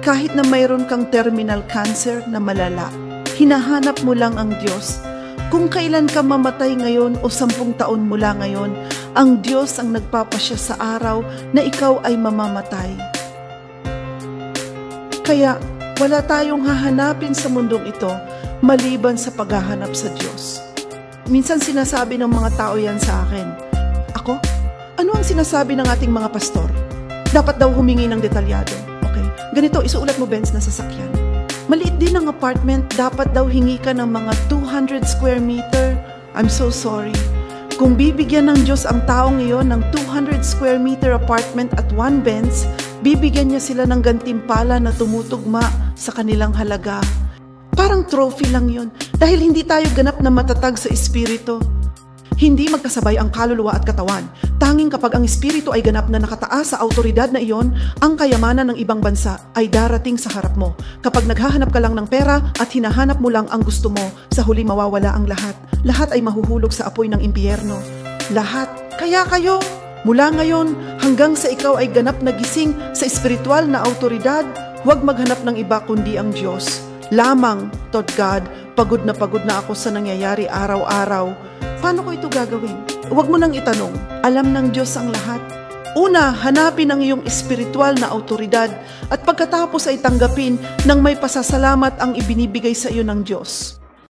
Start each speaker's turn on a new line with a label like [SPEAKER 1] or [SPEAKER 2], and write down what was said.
[SPEAKER 1] Kahit na mayroon kang terminal cancer na malala, hinahanap mo lang ang Diyos. Kung kailan ka mamatay ngayon o 10 taon mula ngayon, ang Diyos ang nagpapasya sa araw na ikaw ay mamamatay. Kaya wala tayong hahanapin sa mundong ito maliban sa paghahanap sa Diyos. Minsan sinasabi ng mga tao yan sa akin, "Ako? Ano ang sinasabi ng ating mga pastor? Dapat daw humingi ng detalyado." Okay, ganito, isuulat mo, Benz, na sasakyan. Maliit din ang apartment, dapat daw hingi ka ng mga 200 square meter. I'm so sorry. Kung bibigyan ng Diyos ang taong iyon ng 200 square meter apartment at 1 Benz, bibigyan niya sila ng gantimpala na tumutugma sa kanilang halaga. Parang trophy lang yun dahil hindi tayo ganap na matatag sa espiritu. Hindi magkasabay ang kaluluwa at katawan. Tanging kapag ang espiritu ay ganap na nakataas sa autoridad na iyon, ang kayamanan ng ibang bansa ay darating sa harap mo. Kapag naghahanap ka lang ng pera at hinahanap mo lang ang gusto mo, sa huli mawawala ang lahat. Lahat ay mahuhulog sa apoy ng impyerno. Lahat. Kaya kayo, mula ngayon hanggang sa ikaw ay ganap na gising sa espiritual na autoridad, huwag maghanap ng iba kundi ang Diyos. Lamang, Lord God, pagod na ako sa nangyayari araw-araw. Paano ko ito gagawin? Huwag mo nang itanong. Alam ng Diyos ang lahat. Una, hanapin ang iyong espiritual na autoridad at pagkatapos ay tanggapin ng may pasasalamat ang ibinibigay sa iyo ng Diyos.